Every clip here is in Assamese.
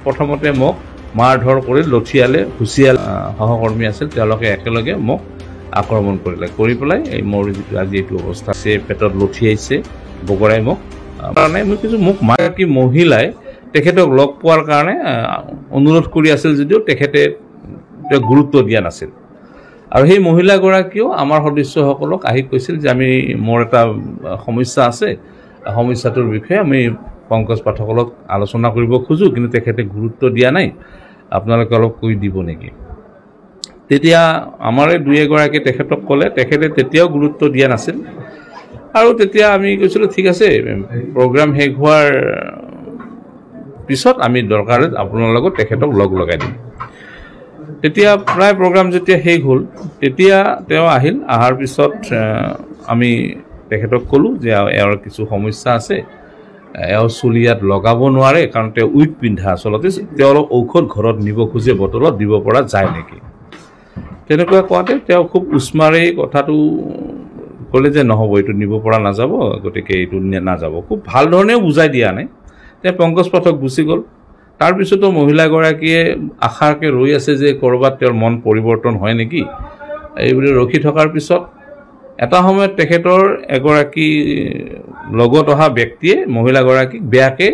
প্ৰথমতে মোক মাৰধৰ কৰি লঠিয়ালে হুঁচিয়াল সহকৰ্মী আছিল তেওঁলোকে একেলগে মোক আক্ৰমণ কৰিলে কৰি পেলাই এই মোৰ যিটো আজি এইটো অৱস্থা আছে পেটত লঠিয়াইছে বগৰাই মোক কাৰণে মই কিছু মোক মাইকী মহিলাই তেখেতক লগ পোৱাৰ কাৰণে অনুৰোধ কৰি আছিল যদিও তেখেতে গুৰুত্ব দিয়া নাছিল আৰু সেই মহিলাগৰাকীও আমাৰ সদস্যসকলক আহি কৈছিল যে আমি মোৰ এটা সমস্যা আছে সমস্যাটোৰ বিষয়ে আমি পংকজ পাঠকক আলোচনা কৰিব খোজো কিন্তু তেখেতে গুৰুত্ব দিয়া নাই আপোনালোকে অলপ কৈ দিব নেকি তেতিয়া আমাৰে দুই এগৰাকী তেখেতক ক'লে তেখেতে তেতিয়াও গুৰুত্ব দিয়া নাছিল আৰু তেতিয়া আমি কৈছিলোঁ ঠিক আছে প্ৰগ্ৰাম শেষ হোৱাৰ পিছত আমি দৰকাৰে আপোনাৰ লগত তেখেতক লগ লগাই দিম তেতিয়া প্ৰায় প্ৰগ্ৰাম যেতিয়া শেষ হ'ল তেতিয়া তেওঁ আহিল আহাৰ পিছত আমি তেখেতক ক'লো যে এওঁৰ কিছু সমস্যা আছে এওঁ চুলিয়াত লগাব নোৱাৰে কাৰণ তেওঁ উইক পিন্ধা আচলতে তেওঁ অলপ ঔষধ ঘৰত নিব খোজে বটলত দিব পৰা যায় নেকি তেনেকুৱা কোৱাতে তেওঁ খুব উস্মাৰে কথাটো ক'লে যে নহ'ব এইটো নিব পৰা নাযাব গতিকে এইটো নাযাব খুব ভাল ধৰণেও বুজাই দিয়া নাই তেওঁ পংকজ পাঠক গুচি গ'ল তাৰপিছতো মহিলাগৰাকীয়ে আশাকে ৰৈ আছে যে ক'ৰবাত তেওঁৰ মন পৰিৱৰ্তন হয় নেকি এইবুলি ৰখি থকাৰ পিছত এটা সময়ত তেখেতৰ এগৰাকী লগত অহা ব্যক্তিয়ে মহিলাগৰাকীক বেয়াকে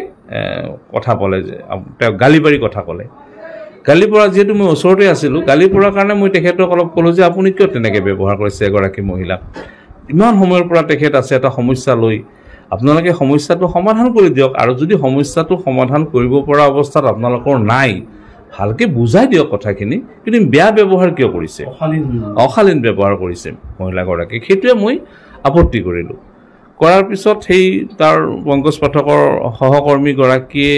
কথা ক'লে যে তেওঁ গালি পাৰি কথা ক'লে গালি পৰা যেহেতু মই ওচৰতে আছিলোঁ গালি পৰাৰ কাৰণে মই তেখেতক অলপ ক'লোঁ যে আপুনি কিয় তেনেকৈ ব্যৱহাৰ কৰিছে এগৰাকী মহিলাক ইমান সময়ৰ পৰা তেখেত আছে এটা সমস্যা লৈ আপোনালোকে সমস্যাটো সমাধান কৰি দিয়ক আৰু যদি সমস্যাটো সমাধান কৰিব পৰা অৱস্থাত আপোনালোকৰ নাই ভালকৈ বুজাই দিয়ক কথাখিনি কিন্তু বেয়া ব্যৱহাৰ কিয় কৰিছে অশালীন ব্যৱহাৰ কৰিছে মহিলাগৰাকীক সেইটোৱে মই আপত্তি কৰিলোঁ কৰাৰ পিছত সেই তাৰ পংকজ পাঠকৰ সহকৰ্মীগৰাকীয়ে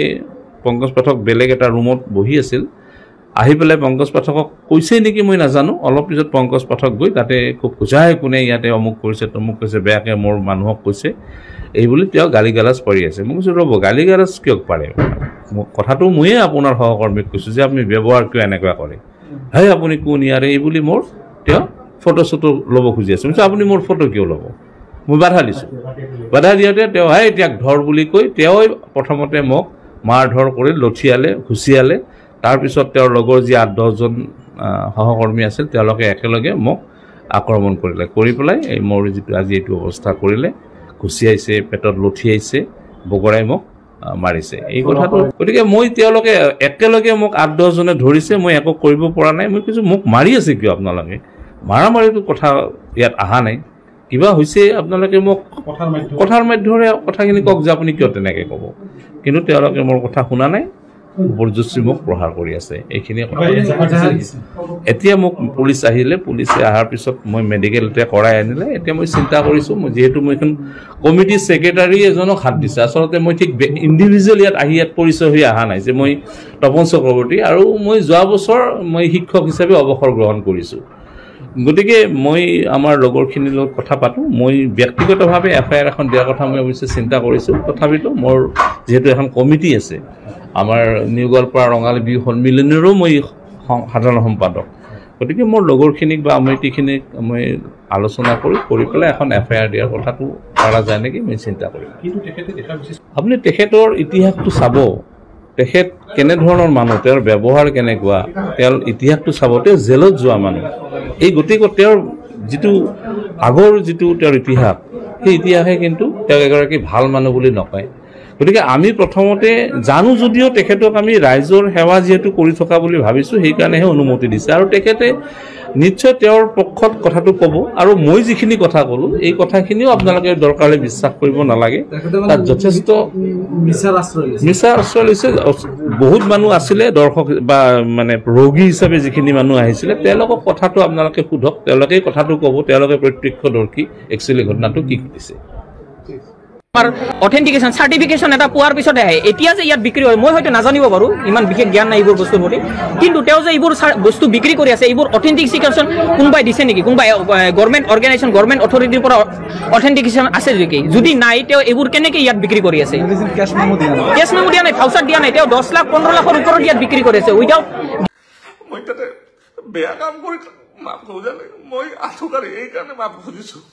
পংকজ পাঠক বেলেগ এটা ৰুমত বহি আছিল আহি পেলাই পংকজ পাঠকক কৈছে নেকি মই নাজানো অলপ পিছত পংকজ পাঠক গৈ তাতে খুব খোজাই কোনে ইয়াতে অমুক কৰিছে তমুক কৈছে বেয়াকৈ মোৰ মানুহক কৈছে এই বুলি তেওঁ গালি গালাজ পাৰি আছে মই কৈছোঁ ৰ'ব গালি গালাজ কিয় পাৰে কথাটো ময়ে আপোনাৰ সহকৰ্মীক কৈছোঁ যে আপুনি ব্যৱহাৰ কিয় এনেকুৱা কৰে হেই আপুনি কোন ইয়াৰে এই বুলি মোৰ তেওঁ ফটো চটো ল'ব খুজি আছে মই আপুনি মোৰ ফটো কিয় ল'ব মই বাধা দিছোঁ বাধা দিওঁতে তেওঁ হেই এতিয়াক ধৰ বুলি কৈ তেওঁই প্ৰথমতে মোক মাৰধৰ কৰি লঠিয়ালে হুঁচিয়ালে তাৰপিছত তেওঁৰ লগৰ যি 8-10জন সহকৰ্মী আছিল তেওঁলোকে একেলগে মোক আক্ৰমণ কৰিলে কৰি পেলাই এই মোৰ যিটো আজি এইটো অৱস্থা কৰিলে ঘুচিয়াইছে পেটত লঠিয়াইছে বগৰাই মোক মাৰিছে এই কথাটো গতিকে মই তেওঁলোকে একেলগে মোক 8-10জনে ধৰিছে মই একো কৰিব পৰা নাই মই কিছু মোক মাৰি আছে কিয় আপোনালোকে মাৰামাৰিটো কথা ইয়াত অহা নাই কিবা হৈছে আপোনালোকে মোক কথাৰ মাধ্যমেৰে কথাখিনি কওক যে আপুনি কিয় তেনেকৈ ক'ব কিন্তু তেওঁলোকে মোৰ কথা শুনা নাই বৰজস্তি মোক প্ৰহাৰ কৰি আছে এইখিনি কথা এতিয়া মোক পুলিচ আহিলে পুলিচে অহাৰ পিছত মই মেডিকেলতে কৰাই আনিলে এতিয়া মই চিন্তা কৰিছোঁ মই যিহেতু মই এখন কমিটি ছেক্ৰেটাৰী এজনক হাত দিছে আচলতে মই ঠিক ইণ্ডিভিজুৱেল ইয়াত পৰিচয় হৈ অহা নাই যে মই তপন চক্ৰৱৰ্তী আৰু মই যোৱা বছৰ মই শিক্ষক হিচাপে অৱসৰ গ্ৰহণ কৰিছোঁ গতিকে মই আমাৰ লগৰখিনিৰ লগত কথা পাতোঁ মই ব্যক্তিগতভাৱে এফআইআৰ এখন দিয়াৰ কথা মই অৱশ্যে চিন্তা কৰিছোঁ তথাপিতো মোৰ যিহেতু এখন কমিটি আছে আমাৰ নিউ গোৱালপাৰা ৰঙালী বিহু সন্মিলনীৰো মই সাধাৰণ সম্পাদক গতিকে মোৰ লগৰখিনিক বা সমিতিখিনিক মই আলোচনা কৰি পেলাই এখন এফআইআৰ দিয়াৰ কথাটো কৰা যায় নেকি মই চিন্তা কৰিম আপুনি তেখেতৰ ইতিহাসটো চাব তেখেত কেনেধৰণৰ মানুহ তেওঁৰ ব্যৱহাৰ কেনেকুৱা তেওঁৰ ইতিহাসটো চাব তেওঁ জেলত যোৱা মানুহ এই গতিকে তেওঁৰ যিটো আগৰ যিটো তেওঁৰ ইতিহাস সেই ইতিহাসে কিন্তু তেওঁক এগৰাকী ভাল মানুহ বুলি নকয় গতিকে আমি প্ৰথমতে জানো যদিও তেখেতক আমি ৰাইজৰ সেৱা যিহেতু কৰি থকা বুলি ভাবিছোঁ সেইকাৰণেহে অনুমতি দিছে আৰু তেখেতে নিশ্চয় তেওঁৰ পক্ষত কথাটো ক'ব আৰু মই যিখিনি কথা ক'লোঁ এই কথাখিনিও আপোনালোকে দৰকাৰলৈ বিশ্বাস কৰিব নালাগে তাত যথেষ্ট মিছা আশ্ৰয় লৈছে বহুত মানুহ আছিলে দৰ্শক বা মানে ৰোগী হিচাপে যিখিনি মানুহ আহিছিলে তেওঁলোকক কথাটো আপোনালোকে সোধক তেওঁলোকেই কথাটো ক'ব তেওঁলোকে প্ৰত্যক্ষদৰ্শী একচুৱেলি ঘটনাটো কি ঘটিছে অথেন্টিকেশন সাৰ্টিফিকেশন এটা পোৱাৰ পিছতে আহে এতিয়া যে ইয়াত বিক্ৰী হয় মই হয়তো নাজানিব পাৰো ইমান বিশেষ জ্ঞান নাই এইবোৰ বস্তুৰ প্ৰতি কিন্তু তেওঁ যে এইবোৰ বস্তু বিক্ৰী কৰি আছে এইবোৰ অথেন্টিকেশন কোনবাই দিছে নেকি কোনবাই গভৰ্নমেন্ট অৰ্গানাইজেশ্যন গভৰ্নমেন্ট অথৰিটিৰ পৰা অথেন্টিকেশন আছে নেকি যদি নাই তেওঁ এইবোৰ কেনেকৈ ইয়াত বিক্ৰী কৰি আছে কেছ মেমো দিয়া নাই ভাউচাৰ দিয়া নাই তেওঁ 10 লাখ 15 লাখৰ ওপৰত ইয়াত বিক্ৰী কৰি আছে উইদাউট মই তাতে বেয়া কাম কৰি মাফ খোজানে মই আঠুকাৰী এই কাৰণে মাফ খুজিছোঁ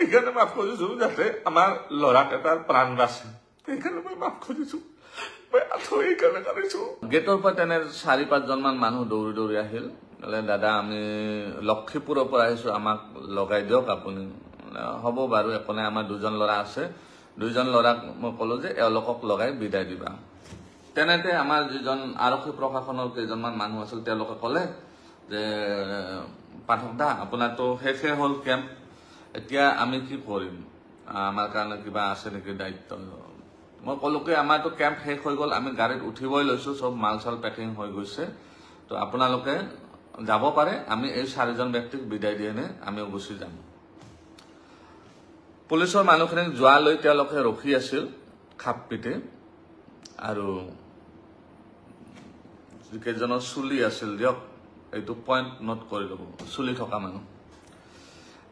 এইকাৰণে মাফ খুজিছোঁ যাতে আমাৰ ল'ৰাকেইটাৰ প্ৰাণ বাচে সেইকাৰণে মই মাফ খুজিছোঁ মই আঁঠু এইকাৰণে কাঢ়িছো গেটৰ পৰা তেনে 4-5জন মান মানুহ দৌৰি দৌৰি আহিল দাদা আমি লক্ষীপুৰৰ পৰা আহিছো আমাক লগাই দিয়ক আপুনি হ'ব বাৰু একো নাই আমাৰ 2জন ল'ৰা আছে 2জন ল'ৰাক মই ক'লো যে এওঁলোকক লগাই বিদায় দিবা তেনেতে আমাৰ যিজন আৰক্ষী প্ৰশাসনৰ কেইজনমান মানুহ আছিল তেওঁলোকে ক'লে যে পাঠক দা আপোনাৰতো শেষে হ'ল কেম্প এতিয়া আমি কি কৰিম আমাৰ কাৰণে কিবা আছে নেকি দায়িত্ব মই ক'লো কি আমাৰতো কেম্প শেষ হৈ গ'ল আমি গাড়ীত উঠিবই লৈছো সব মাল চাল পেকিং হৈ গৈছে তো আপোনালোকে যাব পাৰে আমি এই 4জন ব্যক্তিক বিদায় দিয়ে নে আমিও গুচি যাম পুলিচৰ মানুহখিনিক যোৱালৈ তেওঁলোকে ৰখি আছিল খাপ পিটি আৰু যিকেইজনৰ চুলি আছিল দিয়ক এইটো পইণ্ট নোট কৰি ল'ব চুলি থকা মানুহ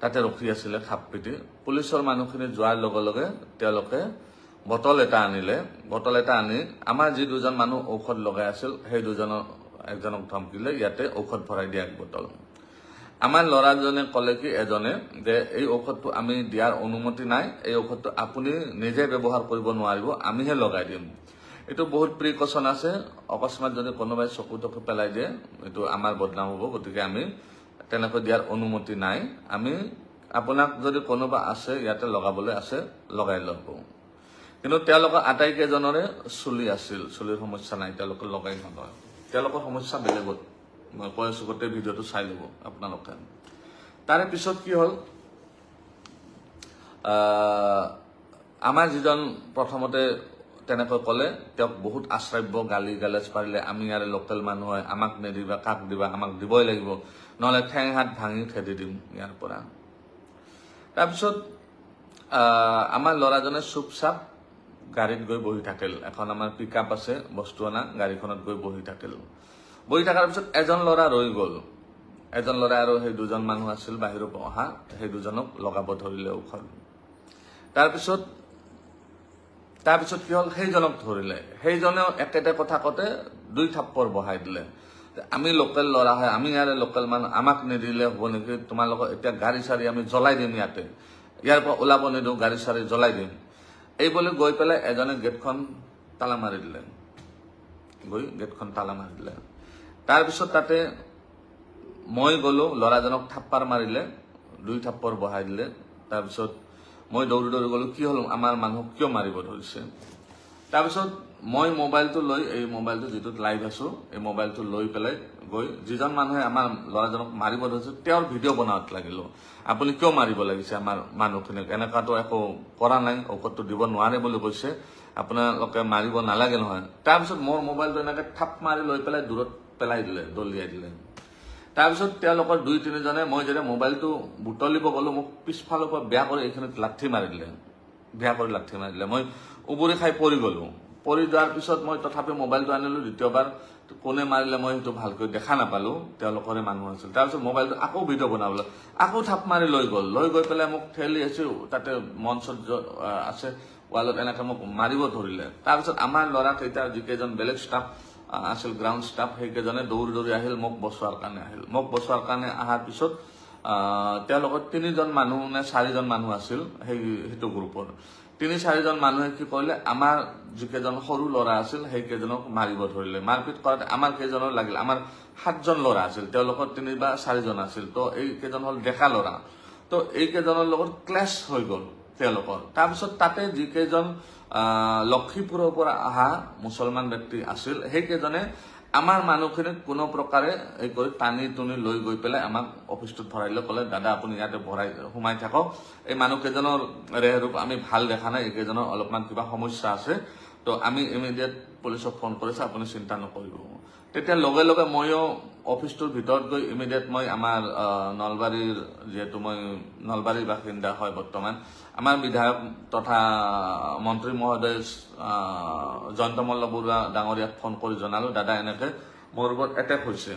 তাতে ৰখি আছিলে খাপ পিটি পুলিচৰ মানুহখিনি যোৱাৰ লগে লগে তেওঁলোকে বটল এটা আনিলে বটল এটা আনি আমাৰ যি 2জন মানুহ ঔষধ লগাই আছিল সেই 2জনৰ একজনক ধমকিলে ইয়াতে ঔষধ ভৰাই দিয়া এক বটল আমাৰ ল'ৰাজনে ক'লে কি এজনে যে এই ঔষধটো আমি দিয়াৰ অনুমতি নাই এই ঔষধটো আপুনি নিজে ব্যৱহাৰ কৰিব নোৱাৰিব আমিহে লগাই দিম এইটো বহুত প্ৰিকশন আছে অকস্মাত যদি কোনোবাই চকু টকু পেলাই দিয়ে এইটো আমাৰ বদনাম হ'ব গতিকে আমি তেনেকৈ দিয়াৰ অনুমতি নাই আমি আপোনাক যদি কোনোবা আছে ইয়াতে লগাবলৈ আছে লগাই ল'ব কিন্তু তেওঁলোকৰ আটাইকেইজনৰে চুলি আছিল চুলিৰ সমস্যা নাই তেওঁলোকে লগাই নলয় তেওঁলোকৰ সমস্যা বেলেগত মই কৈ আছো গোটেই ভিডিঅ'টো চাই ল'ব আপোনালোকে তাৰে পিছত কি হ'ল আমাৰ যিজন প্ৰথমতে তেনেকৈ ক'লে তেওঁক বহুত আশ্ৰব্য গালি গালাজ পাৰিলে আমি ইয়াৰে লোকেল মানুহ হয় আমাক নিদিবা কাক দিবা আমাক দিবই লাগিব নহ'লে ঠেং হাত ভাঙি খেদি দিম ইয়াৰ পৰা তাৰপিছত আমাৰ ল'ৰাজনে চুপচাপ গাড়ীত গৈ বহি থাকিল এখন আমাৰ পিকআপ আছে বস্তু অনা গাড়ীখনত গৈ বহি থাকিল বহি থকাৰ পিছত এজন ল'ৰা ৰৈ গ'ল এজন ল'ৰা আৰু সেই 2জন মানুহ আছিল বাহিৰৰ পৰা অহা সেই 2জনক লগাব ধৰিলে ঔষধ তাৰপিছত কি হ'ল সেইজনক ধৰিলে সেইজনেও একেটা কথা কতে 2 থাপ্পৰ বহাই দিলে আমি লোকেল ল'ৰা হয় আমি ইয়াৰে লোকেল মানুহ আমাক নিদিলে হ'ব নেকি তোমালোকৰ এতিয়া গাড়ী চাৰি আমি জ্বলাই দিম ইয়াতে ইয়াৰ পৰা ওলাব নিদিওঁ গাড়ী চাৰি জ্বলাই দিম এই বুলি গৈ পেলাই এজনে গেটখন তালা মাৰি দিলে তাৰপিছত তাতে মই গ'লো ল'ৰাজনক থাপ্পাৰ মাৰিলে 2 থাপ্পৰ বহাই দিলে তাৰপিছত মই দৌৰি দৌৰি গ'লো কি হ'ল আমাৰ মানুহক কিয় মাৰিব ধৰিছে তাৰপিছত মই মোবাইলটো লৈ এই মোবাইলটো যিটোত লাইভ আছো এই মোবাইলটো লৈ পেলাই গৈ যিজন মানুহে আমাৰ ল'ৰাজনক মাৰিব ধৰিছে তেওঁৰ ভিডিঅ' বনাওঁত লাগিলো আপুনি কিয় মাৰিব লাগিছে আমাৰ মানুহখিনিক এনেকুৱাতো একো কৰা নাই ঔষধটো দিব নোৱাৰে বুলি কৈছে আপোনালোকে মাৰিব নালাগে নহয় তাৰপিছত মোৰ মোবাইলটো এনেকৈ থাপ মাৰি লৈ পেলাই দূৰত পেলাই দিলে দলিয়াই দিলে তাৰপিছত তেওঁলোকৰ 2-3জনে মই যেতিয়া মোবাইলটো বুটলিব গ'লো মোক পিছফালৰ পৰা বেয়া কৰি এইখিনিত লাঠি মাৰি দিলে মই উবুৰি খাই পৰি গ'লো পৰি যোৱাৰ পিছত মই তথাপি মোবাইলটো আনিলো দ্বিতীয়বাৰ কোনে মাৰিলে মই সেইটো ভালকৈ দেখা নাপালো তেওঁলোকৰে মানুহ আছিল তাৰপিছত মোবাইলটো আকৌ ভিডিঅ' বনাবলৈ আকৌ থাপ মাৰি লৈ গৈ পেলাই মোক ঠেলি আছো তাতে মঞ্চত আছে ৱালত এনেকৈ মোক মাৰিব ধৰিলে তাৰপিছত আমাৰ ল'ৰা কেইটা যিকেইজন বেলেগ ষ্টাফ আছিল গ্ৰাউণ্ড ষ্টাফ সেইকেইজনে দৌৰি দৌৰি আহিল মোক বচোৱাৰ কাৰণে অহাৰ পিছত তেওঁলোকৰ 3জন মানুহ নে 4জন মানুহ আছিল সেইটো গ্ৰুপৰ 3-4জন মানুহে কি কৰিলে আমাৰ যিকেইজন সৰু ল'ৰা আছিল সেইকেইজনক মাৰিব ধৰিলে মাৰপিট কৰাতে আমাৰ কেইজনৰ লাগিল আমাৰ 7জন ল'ৰা আছিল তেওঁলোকৰ 3 বা 4জন আছিল তো এই কেইজন হ'ল ডেকা ল'ৰা তো এই কেইজনৰ লগত ক্লেশ হৈ গ'ল তেওঁলোকৰ তাৰপিছত তাতে যিকেইজন লক্ষীপুৰৰ পৰা অহা মুছলমান ব্যক্তি আছিল সেইকেইজনে আমাৰ মানুহখিনিক কোনো প্ৰকাৰে এই কৰি টানি টুনি লৈ গৈ পেলাই আমাক অফিসটোত ভৰাইলে ক'লে দাদা আপুনি ইয়াতে ভৰাই সোমাই থাকক এই মানুহকেইজনৰ ৰেহৰূপ আমি ভাল দেখা নাই এইকেইজনৰ অলপমান কিবা সমস্যা আছে তো আমি ইমিডিয়েট পুলিচক ফোন কৰিছে আপুনি চিন্তা নকৰিব তেতিয়া লগে লগে মইও অফিসটোৰ ভিতৰত গৈ ইমিডিয়েট মই আমাৰ নলবাৰীৰ যেহেতু মই নলবাৰীৰ বাসিন্দা হয় বৰ্তমান আমাৰ বিধায়ক তথা মন্ত্ৰী মহোদয় জয়ন্ত মল্ল বৰুৱা ডাঙৰীয়াক ফোন কৰি জনালো দাদা এনেকে মোৰ ওপৰত এটেক হৈছে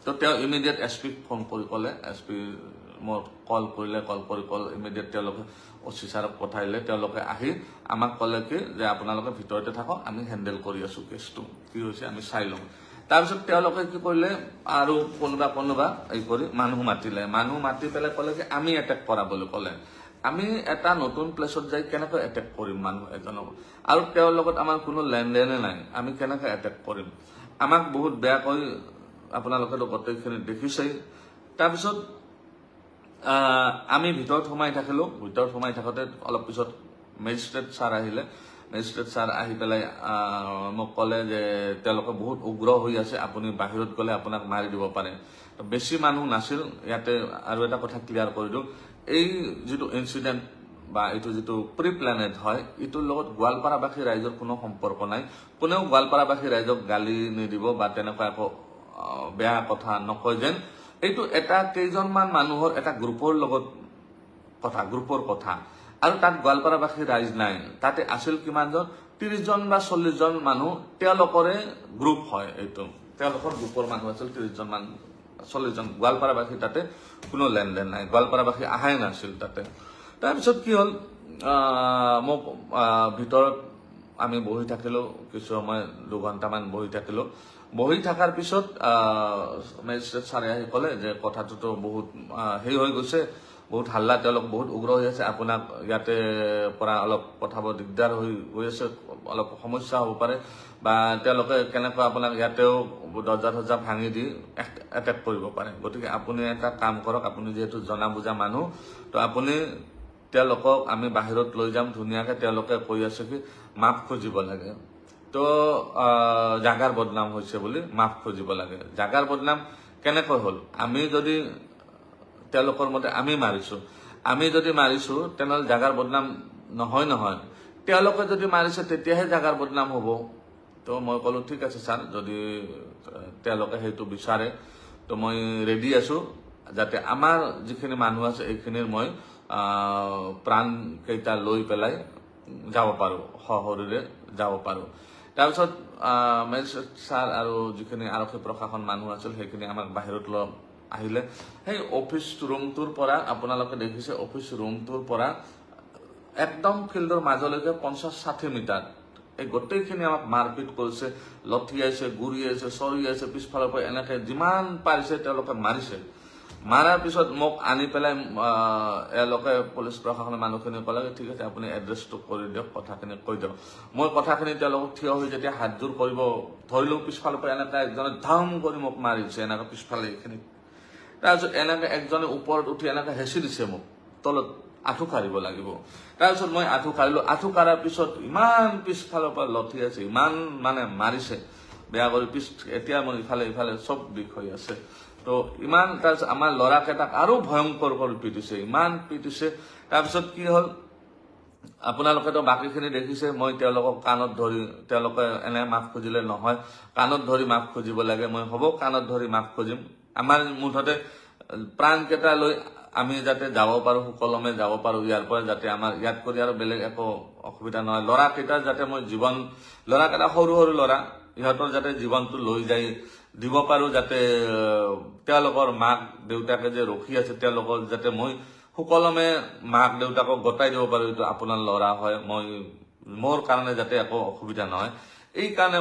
তো তেওঁ ইমিডিয়েট এছপিক ফোন কৰি ক'লে এছপি মোৰ কল ইমিডিয়েট তেওঁলোকে অচি ছাৰক পঠাইলে তেওঁলোকে আহি আমাক ক'লে কি যে আপোনালোকে ভিতৰতে থাকক আমি হেণ্ডেল কৰি আছো কেছটো কি হৈছে আমি চাই লওঁ তাৰপিছত তেওঁলোকে কি কৰিলে আৰু কোনোবা এই কৰি মানুহ মাতি পেলাই ক'লে কি আমি এটেক কৰা বুলি ক'লে আমি এটা নতুন প্লেছত যাই কেনেকৈ এটেক কৰিম মানুহ এজনক আৰু তেওঁৰ লগত আমাৰ কোনো লেনদেনে নাই আমি কেনেকৈ এটেক কৰিম আমাক বহুত বেয়াকৈ আপোনালোকেতো গোটেইখিনি দেখিছেই তাৰপিছত আমি ভিতৰত সোমাই থাকিলো ভিতৰত সোমাই থাকোতে অলপ পিছত মেজিষ্ট্ৰেট ছাৰ আহিলে মেজিষ্ট্ৰেট ছাৰ আহি পেলাই মোক ক'লে যে তেওঁলোকে বহুত উগ্ৰ হৈ আছে আপুনি বাহিৰত গ'লে আপোনাক মাৰি দিব পাৰে বেছি মানুহ নাছিল ইয়াতে আৰু এটা কথা ক্লিয়াৰ কৰি দিওঁ এই যেটো ইনসিডেন্ট বা এটো যেটো প্ৰি প্ল্যানেড হয় ইটোৰ লগত গোৱালপাৰাবাসী ৰাইজৰ কোনো সম্পৰ্ক নাই কোনেও গোৱালপাৰাবাসী ৰাইজক গালি নিদিব বা তেনেকুৱা একো বেয়া কথা নকয় যেন এইটো এটা কেইজনমান মানুহৰ এটা গ্ৰুপৰ লগত কথা গ্ৰুপৰ কথা আৰু তাত গোৱালপাৰাবাসী ৰাইজ নাই তাতে আছিল কিমানজন 30 জন বা 40 জন মানুহ তেওঁলোকৰে গ্ৰুপ হয় এইটো তেওঁলোকৰ গ্ৰুপৰ মানুহ আছিল 30 জন মান 40 জন গোৱালপাৰাবাসী তাতে কোনো লেনদেন নাই গোৱালপাৰাবাসী আহাই নাছিল তাতে তাৰপিছত কি হল মোক ভিতৰত আমি বহি থাকিলো কিছু সময় 2 ঘণ্টামান বহি থাকিলো বহি থাকাৰ পিছত মেজিষ্ট্ৰেট ছাৰে আহি ক'লে যে কথাটো বহুত হেই হৈ গৈছে বহুত হাল্লা তেওঁলোক বহুত উগ্ৰ হৈ আছে আপোনাক ইয়াতে পৰা অলপ কথাব দিগদাৰ হৈ গৈ আছে অলপ সমস্যা হ'ব পাৰে বা তেওঁলোকে কেনেকৈ আপোনাক ইয়াতেও দৰ্জা ভাঙি দি এটেক কৰিব পাৰে গতিকে আপুনি এটা কাম কৰক আপুনি যেহেতু জনা বুজা মানুহ তো আপুনি তেওঁলোকক আমি বাহিৰত লৈ যাম ধুনীয়াকৈ তেওঁলোকে কৈ আছে কি মাফ খুজিব লাগে তো জাগাৰ বদনাম হৈছে বুলি মাফ খুজিব লাগে জাগাৰ বদনাম কেনেকৈ হল আমি যদি তেওঁলোকৰ মতে আমি মাৰিছো তেনেহলে জাগাৰ বদনাম নহয় তেওঁলোকে যদি মাৰিছে তেতিয়াহে জাগাৰ বদনাম হ'ব তো মই ক'লো ঠিক আছে স্যাৰ যদি তেওঁলোকে হেতু বিচাৰে তো মই ৰেডি আছো যাতে আমাৰ যিখিনি মানুহ আছে এইখিনিৰ মই প্ৰাণ কেইটা লৈ পেলাই যাব পাৰো হহৰিৰে যাব পাৰো তাৰপিছত মেজিষ্ট্ৰেট ছাৰ আৰু যিখিনি আৰক্ষী প্ৰশাসন মানুহ আছিল সেইখিনি আমাক বাহিৰত লৈ আহিলে সেই অফিস ৰুমটোৰ পৰা আপোনালোকে দেখিছে অফিস ৰুমটোৰ পৰা একদম ফিল্ডৰ মাজলৈকে 50-60 মিটাৰ এই গোটেইখিনি আমাক মাৰপিট কৰিছে লঠিয়াইছে গুৰিয়াইছে চৰিয়াইছে পিছফালৰ পৰা এনেকৈ যিমান পাৰিছে তেওঁলোকে মাৰিছে মাৰাৰ পিছত মোক আনি পেলাই এলোকে পুলিচ প্ৰশাসনৰ মানুহখিনি ক'লে ঠিক আছে আপুনি এড্ৰেছটো কৰি দিয়ক কথাখিনি কৈ দিয়ক মই কথাখিনি তেওঁলোকক থিয় হৈ যেতিয়া হাতজোৰ কৰিব ধৰিলো পিছফালৰ পৰা এনেকৈ একজনে ধাম কৰি মোক মাৰিছে এনেকৈ পিছফালে এইখিনি তাৰপিছত এনেকৈ একজনে ওপৰত উঠি এনেকৈ হেঁচি দিছে মোক তলত আঁঠু কাঢ়িব লাগিব তাৰপিছত মই আঁঠু কাঢ়িলো আঁঠু কাঢ়াৰ পিছত ইমান পিছফালৰ পৰা লঠি আছে ইমান মানে মাৰিছে বেয়া কৰি এতিয়া মোৰ ইফালে চব বিষ হৈ আছে তো ইমান তাৰপিছত আমাৰ ল'ৰাকেইটাক আৰু ভয়ংকৰ কৰি পিটিছে ইমান পিটিছে তাৰপিছত কি হ'ল আপোনালোকেতো বাকীখিনি দেখিছে মই তেওঁলোকক কাণত ধৰি তেওঁলোকে এনে মাফ খুজিলে নহয় কাণত ধৰি মাফ খুজিব লাগে মই হ'ব কাণত ধৰি মাফ খুজিম আমাৰ মুঠতে প্ৰাণ কেইটা লৈ আমি যাতে যাব পাৰো সুকলমে যাব পাৰো ইয়াৰ পৰা যাতে আমাৰ ইয়াত কৰি আৰু বেলেগ একো অসুবিধা নহয় ল'ৰা কেইটা যাতে মই জীৱন ল'ৰা কেইটা সৰু ল'ৰা ইহঁতৰ যাতে জীৱনটো লৈ যাই দিব পাৰো যাতে তেওঁলোকৰ মাক দেউতাকে যে ৰখি আছে তেওঁলোকৰ যাতে মই সুকলমে মাক দেউতাকক গতাই দিব পাৰো এইটো আপোনাৰ ল'ৰা হয় মই মোৰ কাৰণে যাতে একো অসুবিধা নহয় এই কাৰণে